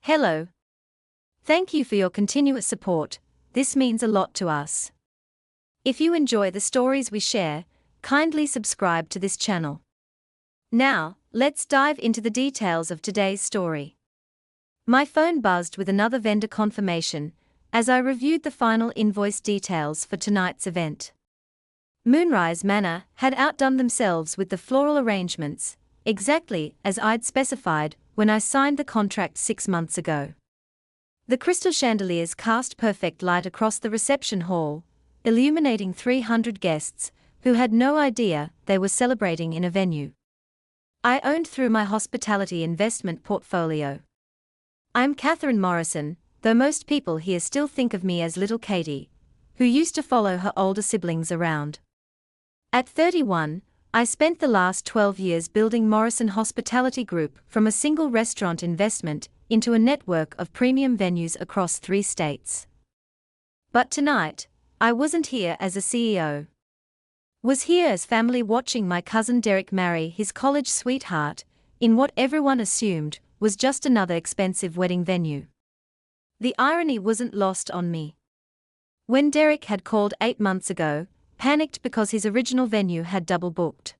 Hello. Thank you for your continuous support, this means a lot to us. If you enjoy the stories we share, kindly subscribe to this channel. Now, let's dive into the details of today's story. My phone buzzed with another vendor confirmation as I reviewed the final invoice details for tonight's event. Moonrise Manor had outdone themselves with the floral arrangements, exactly as I'd specified when I signed the contract 6 months ago. The crystal chandeliers cast perfect light across the reception hall, illuminating 300 guests who had no idea they were celebrating in a venue I owned through my hospitality investment portfolio. I'm Catherine Morrison, though most people here still think of me as Little Katie, who used to follow her older siblings around. At 31, I spent the last 12 years building Morrison Hospitality Group from a single restaurant investment into a network of premium venues across 3 states. But tonight, I wasn't here as a CEO. Was here as family watching my cousin Derek marry his college sweetheart in what everyone assumed was just another expensive wedding venue. The irony wasn't lost on me. When Derek had called 8 months ago, panicked because his original venue had double booked,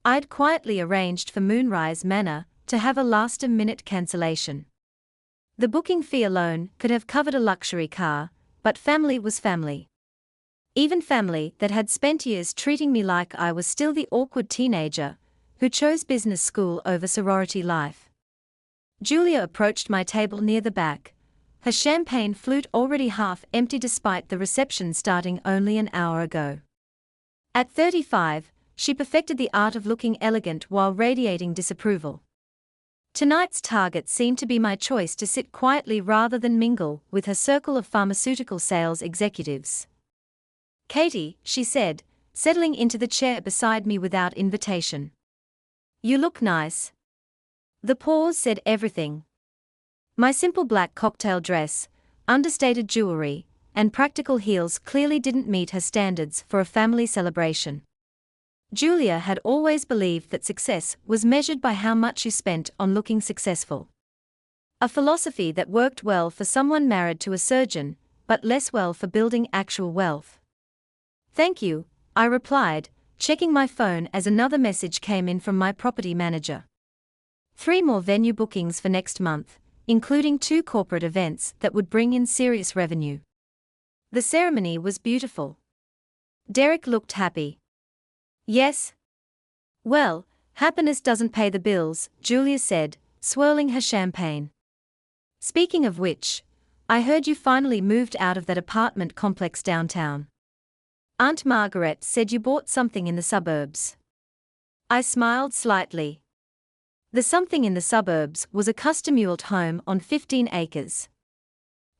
I'd quietly arranged for Moonrise Manor to have a last-minute cancellation. The booking fee alone could have covered a luxury car, but family was family. Even family that had spent years treating me like I was still the awkward teenager who chose business school over sorority life. Julia approached my table near the back, her champagne flute already half empty despite the reception starting only an hour ago. At 35, she perfected the art of looking elegant while radiating disapproval. Tonight's target seemed to be my choice to sit quietly rather than mingle with her circle of pharmaceutical sales executives. "Katie," she said, settling into the chair beside me without invitation. "You look nice." The pause said everything. My simple black cocktail dress, understated jewelry, and practical heels clearly didn't meet her standards for a family celebration. Julia had always believed that success was measured by how much you spent on looking successful. A philosophy that worked well for someone married to a surgeon, but less well for building actual wealth. "Thank you," I replied, checking my phone as another message came in from my property manager. 3 more venue bookings for next month, including 2 corporate events that would bring in serious revenue. The ceremony was beautiful. Derek looked happy. "Yes? Well, happiness doesn't pay the bills," Julia said, swirling her champagne. "Speaking of which, I heard you finally moved out of that apartment complex downtown. Aunt Margaret said you bought something in the suburbs." I smiled slightly. The something in the suburbs was a custom-built home on 15 acres.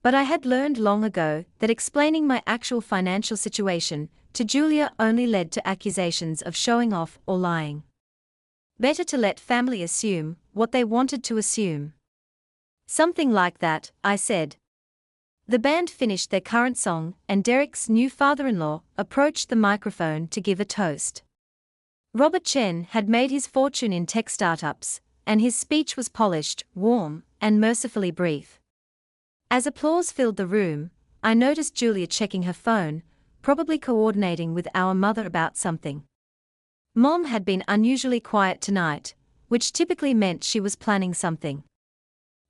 But I had learned long ago that explaining my actual financial situation to Julia only led to accusations of showing off or lying. Better to let family assume what they wanted to assume. "Something like that," I said. The band finished their current song and Derek's new father-in-law approached the microphone to give a toast. Robert Chen had made his fortune in tech startups, and his speech was polished, warm, and mercifully brief. As applause filled the room, I noticed Julia checking her phone, probably coordinating with our mother about something. Mom had been unusually quiet tonight, which typically meant she was planning something.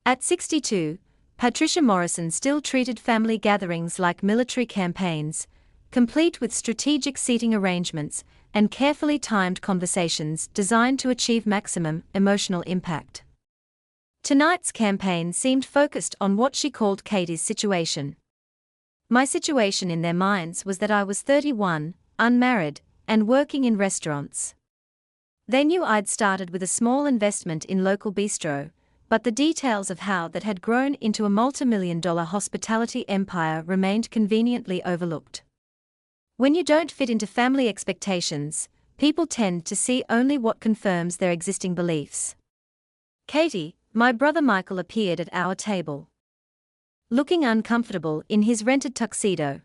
At 62, Patricia Morrison still treated family gatherings like military campaigns, complete with strategic seating arrangements and carefully timed conversations designed to achieve maximum emotional impact. Tonight's campaign seemed focused on what she called Katie's situation. My situation in their minds was that I was 31, unmarried, and working in restaurants. They knew I'd started with a small investment in local bistro, but the details of how that had grown into a multi-million-dollar hospitality empire remained conveniently overlooked. When you don't fit into family expectations, people tend to see only what confirms their existing beliefs. Katie, my brother Michael appeared at our table, looking uncomfortable in his rented tuxedo.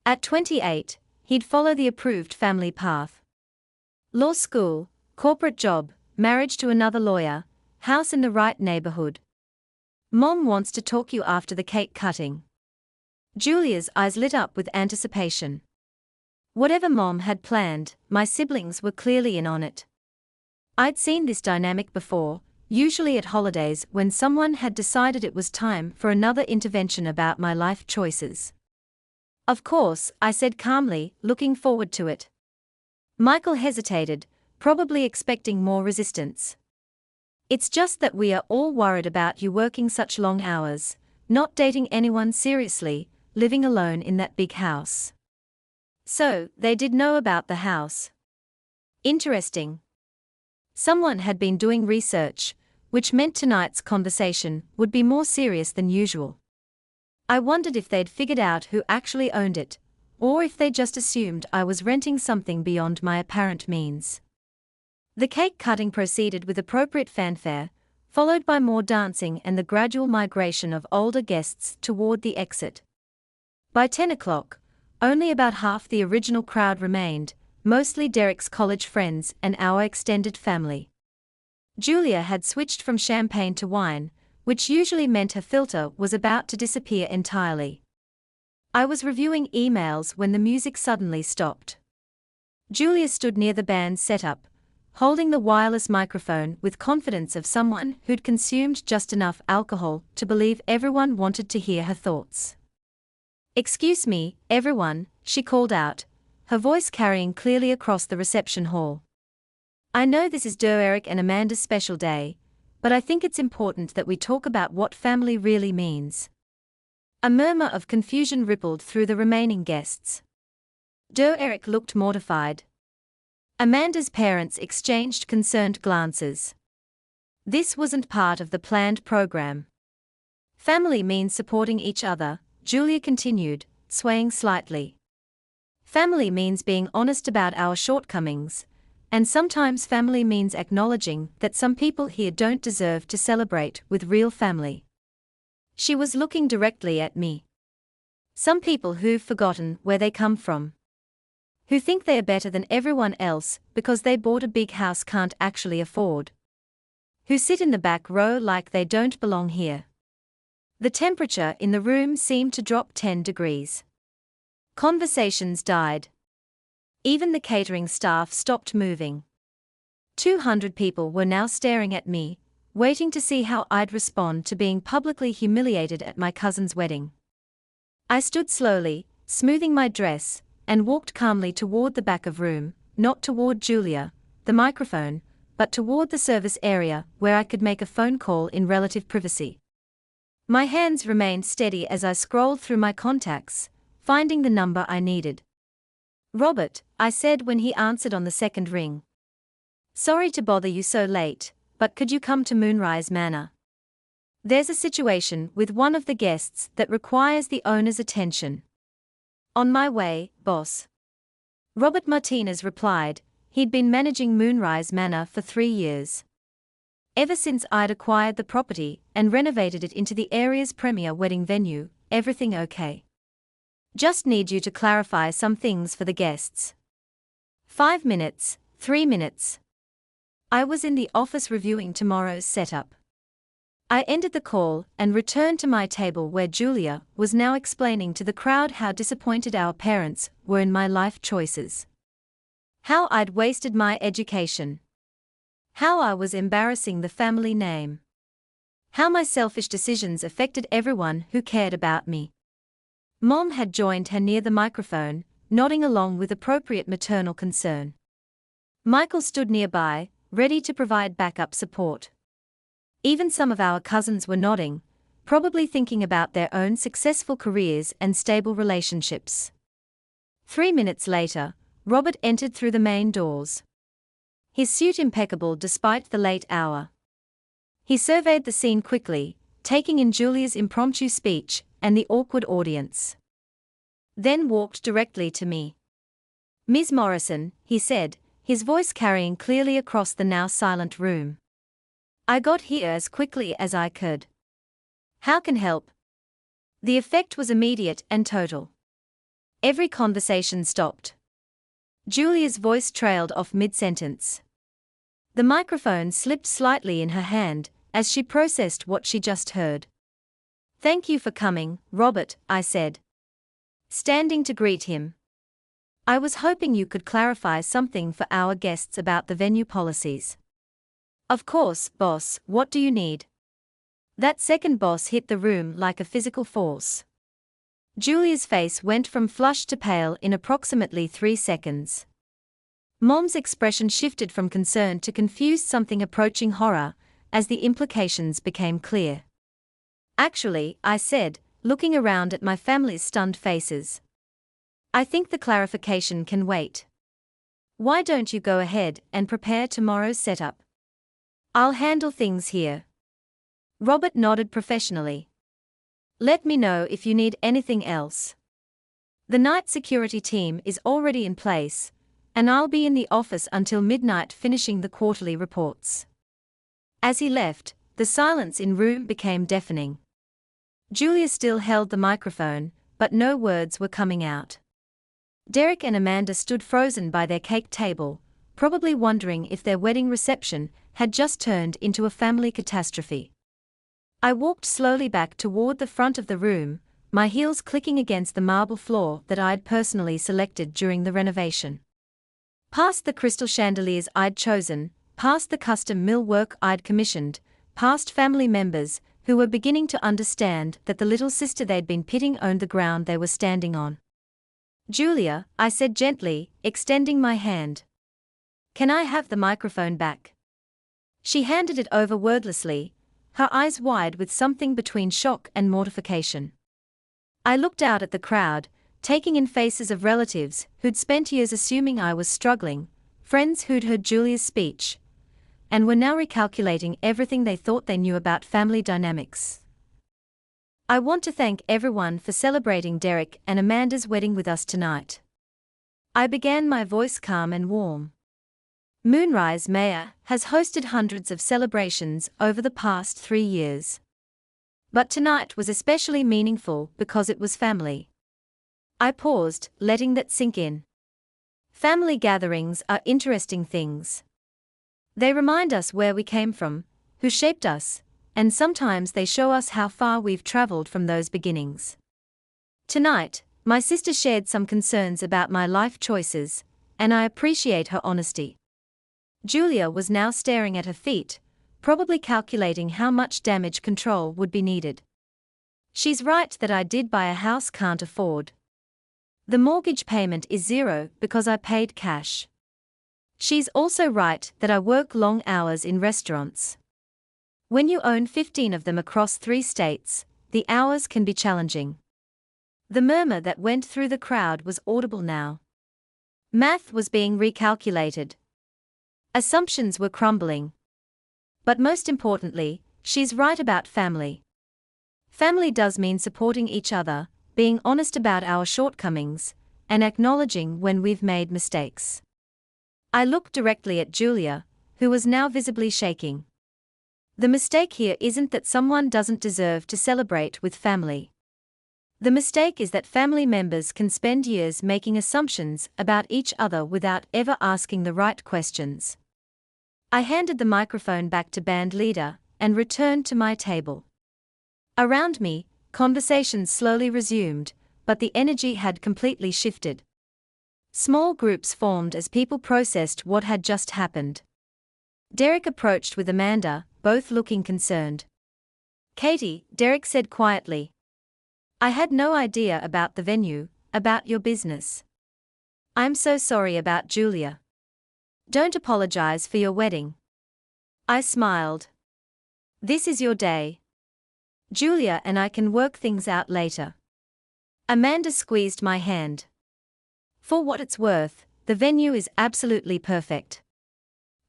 At 28, he'd follow the approved family path. Law school, corporate job, marriage to another lawyer, house in the right neighborhood. Mom wants to talk you after the cake cutting. Julia's eyes lit up with anticipation. Whatever Mom had planned, my siblings were clearly in on it. I'd seen this dynamic before, usually at holidays when someone had decided it was time for another intervention about my life choices. Of course, I said calmly, looking forward to it. Michael hesitated, probably expecting more resistance. It's just that we are all worried about you working such long hours, not dating anyone seriously, living alone in that big house. So, they did know about the house. Interesting. Someone had been doing research, which meant tonight's conversation would be more serious than usual. I wondered if they'd figured out who actually owned it, or if they just assumed I was renting something beyond my apparent means. The cake cutting proceeded with appropriate fanfare, followed by more dancing and the gradual migration of older guests toward the exit. By 10 o'clock, only about half the original crowd remained, mostly Derek's college friends and our extended family. Julia had switched from champagne to wine, which usually meant her filter was about to disappear entirely. I was reviewing emails when the music suddenly stopped. Julia stood near the band's setup, holding the wireless microphone with confidence of someone who'd consumed just enough alcohol to believe everyone wanted to hear her thoughts. "Excuse me, everyone," she called out, her voice carrying clearly across the reception hall. "I know this is Eric and Amanda's special day, but I think it's important that we talk about what family really means." A murmur of confusion rippled through the remaining guests. Eric looked mortified. Amanda's parents exchanged concerned glances. This wasn't part of the planned program. "Family means supporting each other," Julia continued, swaying slightly. "Family means being honest about our shortcomings, and sometimes family means acknowledging that some people here don't deserve to celebrate with real family." She was looking directly at me. "Some people who've forgotten where they come from. Who think they are better than everyone else because they bought a big house can't actually afford. Who sit in the back row like they don't belong here." The temperature in the room seemed to drop 10 degrees. Conversations died. Even the catering staff stopped moving. 200 people were now staring at me, waiting to see how I'd respond to being publicly humiliated at my cousin's wedding. I stood slowly, smoothing my dress, and walked calmly toward the back of room, not toward Julia, the microphone, but toward the service area where I could make a phone call in relative privacy. My hands remained steady as I scrolled through my contacts, finding the number I needed. "Robert," I said when he answered on the second ring. "Sorry to bother you so late, but could you come to Moonrise Manor? There's a situation with one of the guests that requires the owner's attention." "On my way, boss." Robert Martinez replied. He'd been managing Moonrise Manor for 3 years. Ever since I'd acquired the property and renovated it into the area's premier wedding venue. "Everything okay? Just need you to clarify some things for the guests." 5 minutes, 3 minutes. I was in the office reviewing tomorrow's setup. I ended the call and returned to my table where Julia was now explaining to the crowd how disappointed our parents were in my life choices. How I'd wasted my education. How I was embarrassing the family name. How my selfish decisions affected everyone who cared about me. Mom had joined her near the microphone, nodding along with appropriate maternal concern. Michael stood nearby, ready to provide backup support. Even some of our cousins were nodding, probably thinking about their own successful careers and stable relationships. 3 minutes later, Robert entered through the main doors. His suit impeccable despite the late hour. He surveyed the scene quickly, taking in Julia's impromptu speech and the awkward audience. Then walked directly to me. "Ms. Morrison," he said, his voice carrying clearly across the now silent room. "I got here as quickly as I could. How can help?" The effect was immediate and total. Every conversation stopped. Julia's voice trailed off mid-sentence. The microphone slipped slightly in her hand as she processed what she just heard. Thank you for coming, Robert, I said, standing to greet him. I was hoping you could clarify something for our guests about the venue policies. Of course, boss, what do you need? That second boss hit the room like a physical force. Julia's face went from flushed to pale in approximately 3 seconds. Mom's expression shifted from concern to confused, something approaching horror, as the implications became clear. Actually, I said, looking around at my family's stunned faces, I think the clarification can wait. Why don't you go ahead and prepare tomorrow's setup? I'll handle things here. Robert nodded professionally. Let me know if you need anything else. The night security team is already in place, and I'll be in the office until midnight finishing the quarterly reports. As he left, the silence in room became deafening. Julia still held the microphone, but no words were coming out. Derek and Amanda stood frozen by their cake table, probably wondering if their wedding reception had just turned into a family catastrophe. I walked slowly back toward the front of the room, my heels clicking against the marble floor that I'd personally selected during the renovation. Past the crystal chandeliers I'd chosen, past the custom millwork I'd commissioned, past family members who were beginning to understand that the little sister they'd been pitting owned the ground they were standing on. Julia, I said gently, extending my hand. Can I have the microphone back? She handed it over wordlessly, her eyes wide with something between shock and mortification. I looked out at the crowd, taking in faces of relatives who'd spent years assuming I was struggling, friends who'd heard Julia's speech, and were now recalculating everything they thought they knew about family dynamics. I want to thank everyone for celebrating Derek and Amanda's wedding with us tonight. I began, my voice calm and warm. Moonrise Mayor has hosted hundreds of celebrations over the past 3 years. But tonight was especially meaningful because it was family. I paused, letting that sink in. Family gatherings are interesting things. They remind us where we came from, who shaped us, and sometimes they show us how far we've traveled from those beginnings. Tonight, my sister shared some concerns about my life choices, and I appreciate her honesty. Julia was now staring at her feet, probably calculating how much damage control would be needed. She's right that I did buy a house can't afford. The mortgage payment is 0 because I paid cash. She's also right that I work long hours in restaurants. When you own 15 of them across 3 states, the hours can be challenging. The murmur that went through the crowd was audible now. Math was being recalculated. Assumptions were crumbling. But most importantly, she's right about family. Family does mean supporting each other, being honest about our shortcomings, and acknowledging when we've made mistakes. I looked directly at Julia, who was now visibly shaking. The mistake here isn't that someone doesn't deserve to celebrate with family. The mistake is that family members can spend years making assumptions about each other without ever asking the right questions. I handed the microphone back to band leader and returned to my table. Around me, conversations slowly resumed, but the energy had completely shifted. Small groups formed as people processed what had just happened. Derek approached with Amanda, both looking concerned. Katie, Derek said quietly. I had no idea about the venue, about your business. I'm so sorry about Julia. Don't apologize for your wedding. I smiled. This is your day. Julia and I can work things out later. Amanda squeezed my hand. For what it's worth, the venue is absolutely perfect.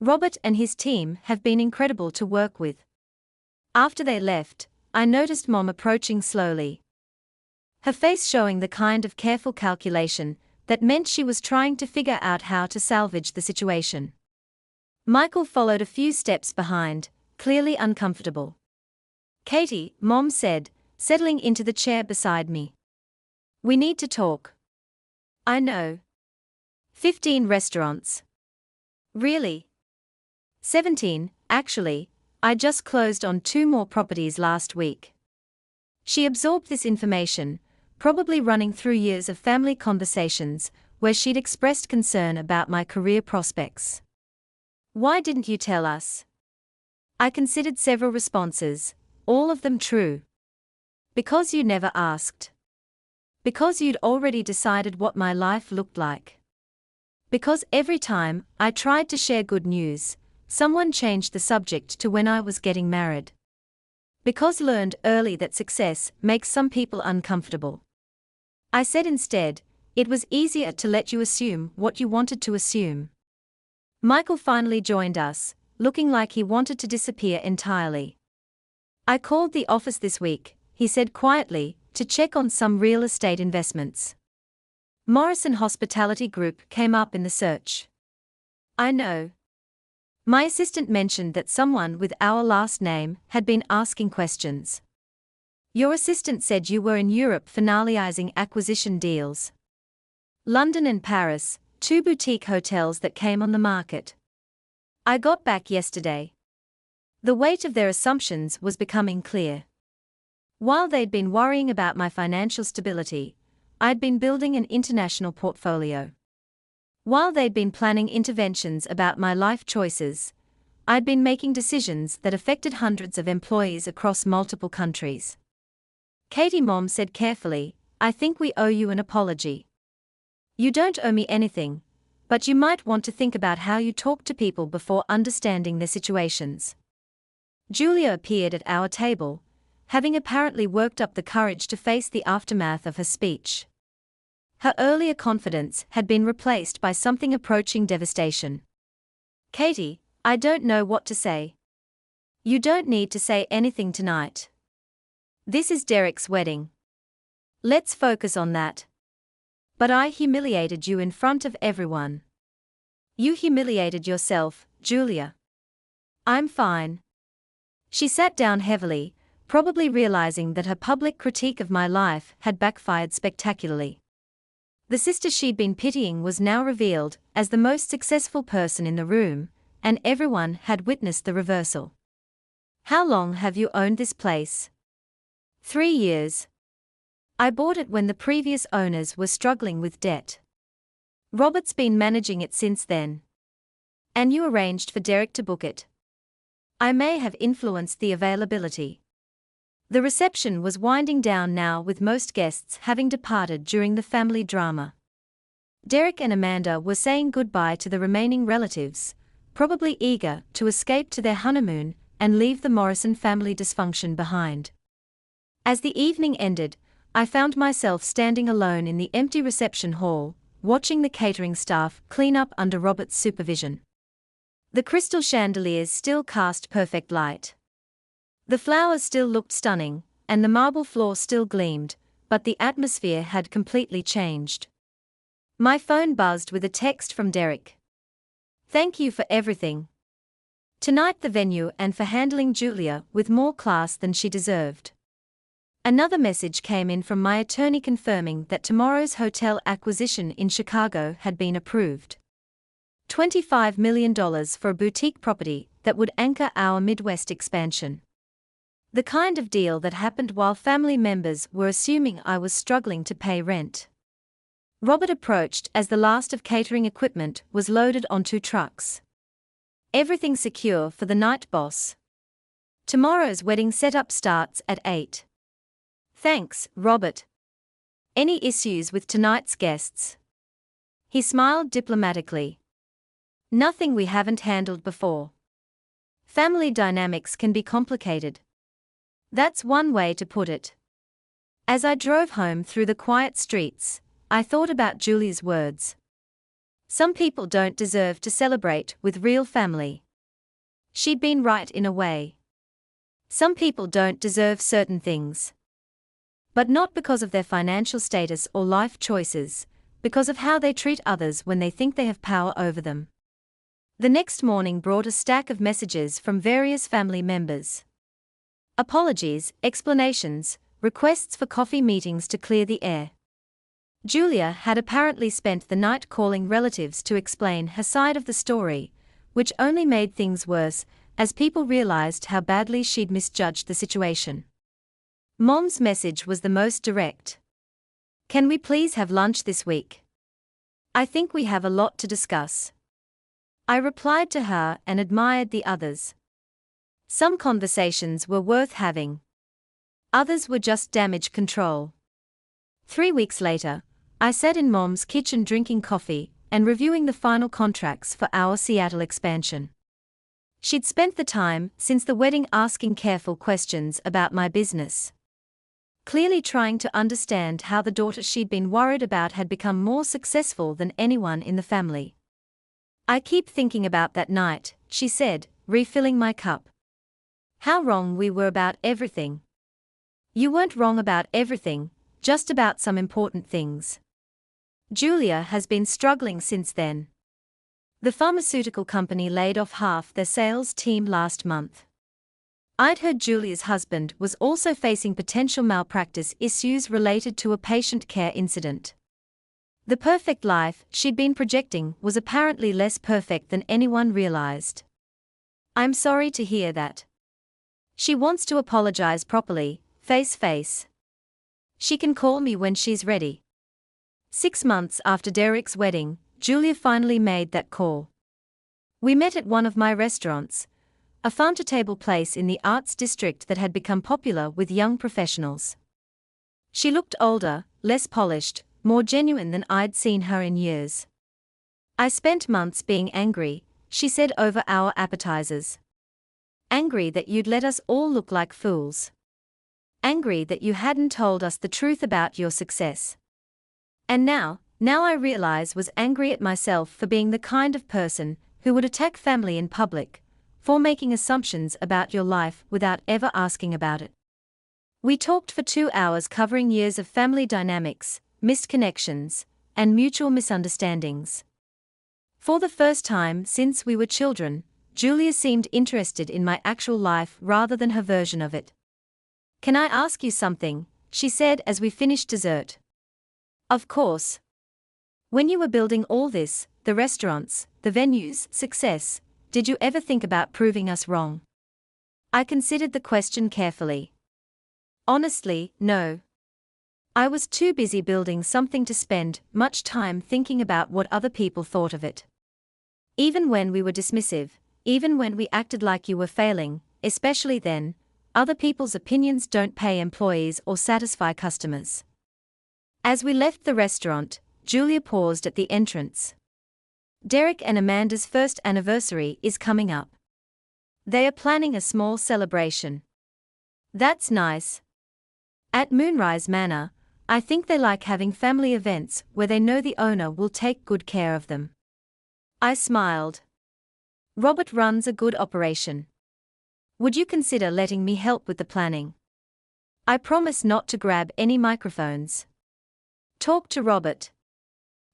Robert and his team have been incredible to work with. After they left, I noticed Mom approaching slowly. Her face showing the kind of careful calculation that meant she was trying to figure out how to salvage the situation. Michael followed a few steps behind, clearly uncomfortable. Katie, Mom said, settling into the chair beside me. We need to talk. I know. 15 restaurants. Really? 17, actually, I just closed on 2 more properties last week. She absorbed this information, probably running through years of family conversations where she'd expressed concern about my career prospects. "Why didn't you tell us?" I considered several responses, all of them true. "Because you never asked. Because you'd already decided what my life looked like. Because every time I tried to share good news, someone changed the subject to when I was getting married. Because learned early that success makes some people uncomfortable. I said instead, it was easier to let you assume what you wanted to assume." Michael finally joined us, looking like he wanted to disappear entirely. "I called the office this week," he said quietly, "to check on some real estate investments. Morrison Hospitality Group came up in the search." "I know. My assistant mentioned that someone with our last name had been asking questions. Your assistant said you were in Europe finalizing acquisition deals. London and Paris, 2 boutique hotels that came on the market. I got back yesterday. The weight of their assumptions was becoming clear. While they'd been worrying about my financial stability, I'd been building an international portfolio. While they'd been planning interventions about my life choices, I'd been making decisions that affected hundreds of employees across multiple countries." Katie Mom said carefully, "I think we owe you an apology. You don't owe me anything, but you might want to think about how you talk to people before understanding their situations." Julia appeared at our table, having apparently worked up the courage to face the aftermath of her speech. Her earlier confidence had been replaced by something approaching devastation. "Katie, I don't know what to say." "You don't need to say anything tonight. This is Derek's wedding. Let's focus on that. But I humiliated you in front of everyone. You humiliated yourself, Julia." "I'm fine." She sat down heavily, probably realizing that her public critique of my life had backfired spectacularly. The sister she'd been pitying was now revealed as the most successful person in the room, and everyone had witnessed the reversal. "How long have you owned this place?" 3 years. I bought it when the previous owners were struggling with debt. Robert's been managing it since then. And you arranged for Derek to book it. I may have influenced the availability. The reception was winding down now, with most guests having departed during the family drama. Derek and Amanda were saying goodbye to the remaining relatives, probably eager to escape to their honeymoon and leave the Morrison family dysfunction behind. As the evening ended, I found myself standing alone in the empty reception hall, watching the catering staff clean up under Robert's supervision. The crystal chandeliers still cast perfect light. The flowers still looked stunning, and the marble floor still gleamed, but the atmosphere had completely changed. My phone buzzed with a text from Derek. "Thank you for everything. Tonight, the venue, and for handling Julia with more class than she deserved." Another message came in from my attorney confirming that tomorrow's hotel acquisition in Chicago had been approved. $25 million for a boutique property that would anchor our Midwest expansion. The kind of deal that happened while family members were assuming I was struggling to pay rent. Robert approached as the last of catering equipment was loaded onto trucks. "Everything secure for the night, boss. Tomorrow's wedding setup starts at 8. "Thanks, Robert. Any issues with tonight's guests?" He smiled diplomatically. "Nothing we haven't handled before. Family dynamics can be complicated. That's one way to put it." As I drove home through the quiet streets, I thought about Julia's words. Some people don't deserve to celebrate with real family. She'd been right in a way. Some people don't deserve certain things. But not because of their financial status or life choices, because of how they treat others when they think they have power over them. The next morning brought a stack of messages from various family members. Apologies, explanations, requests for coffee meetings to clear the air. Julia had apparently spent the night calling relatives to explain her side of the story, which only made things worse as people realized how badly she'd misjudged the situation. Mom's message was the most direct. Can we please have lunch this week? I think we have a lot to discuss. I replied to her and admired the others. Some conversations were worth having. Others were just damage control. 3 weeks later, I sat in Mom's kitchen drinking coffee and reviewing the final contracts for our Seattle expansion. She'd spent the time since the wedding asking careful questions about my business, clearly trying to understand how the daughter she'd been worried about had become more successful than anyone in the family. I keep thinking about that night, she said, refilling my cup. How wrong we were about everything. You weren't wrong about everything, just about some important things. Julia has been struggling since then. The pharmaceutical company laid off half their sales team last month. I'd heard Julia's husband was also facing potential malpractice issues related to a patient care incident. The perfect life she'd been projecting was apparently less perfect than anyone realized. I'm sorry to hear that. She wants to apologize properly, face. She can call me when she's ready. 6 months after Derek's wedding, Julia finally made that call. We met at one of my restaurants, a farm-to-table place in the arts district that had become popular with young professionals. She looked older, less polished, more genuine than I'd seen her in years. I spent months being angry, she said over our appetizers. Angry that you'd let us all look like fools. Angry that you hadn't told us the truth about your success. And now I realize was angry at myself for being the kind of person who would attack family in public, for making assumptions about your life without ever asking about it. We talked for 2 hours covering years of family dynamics, missed connections, and mutual misunderstandings. For the first time since we were children, Julia seemed interested in my actual life rather than her version of it. Can I ask you something? She said as we finished dessert. Of course. When you were building all this, the restaurants, the venues, success, did you ever think about proving us wrong? I considered the question carefully. Honestly, no. I was too busy building something to spend much time thinking about what other people thought of it. Even when we were dismissive, even when we acted like you were failing, especially then, other people's opinions don't pay employees or satisfy customers. As we left the restaurant, Julia paused at the entrance. Derek and Amanda's first anniversary is coming up. They are planning a small celebration. That's nice. At Moonrise Manor, I think they like having family events where they know the owner will take good care of them. I smiled. Robert runs a good operation. Would you consider letting me help with the planning? I promise not to grab any microphones. Talk to Robert.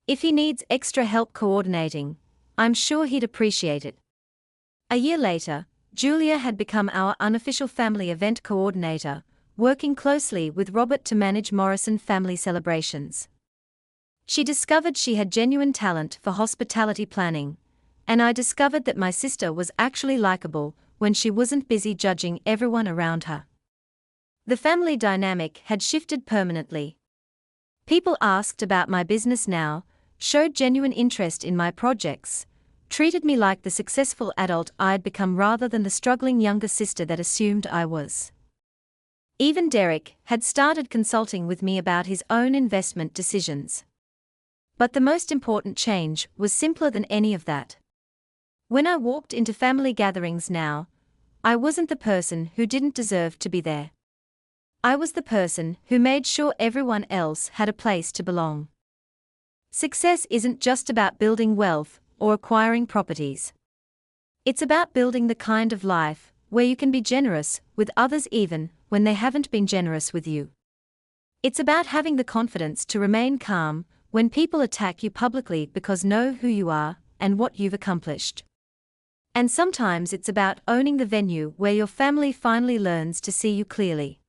If he needs extra help coordinating, I'm sure he'd appreciate it. A year later, Julia had become our unofficial family event coordinator, working closely with Robert to manage Morrison family celebrations. She discovered she had genuine talent for hospitality planning, and I discovered that my sister was actually likable when she wasn't busy judging everyone around her. The family dynamic had shifted permanently. People asked about my business now, showed genuine interest in my projects, treated me like the successful adult I'd become rather than the struggling younger sister that assumed I was. Even Derek had started consulting with me about his own investment decisions. But the most important change was simpler than any of that. When I walked into family gatherings now, I wasn't the person who didn't deserve to be there. I was the person who made sure everyone else had a place to belong. Success isn't just about building wealth or acquiring properties. It's about building the kind of life where you can be generous with others even when they haven't been generous with you. It's about having the confidence to remain calm when people attack you publicly because know who you are and what you've accomplished. And sometimes it's about owning the venue where your family finally learns to see you clearly.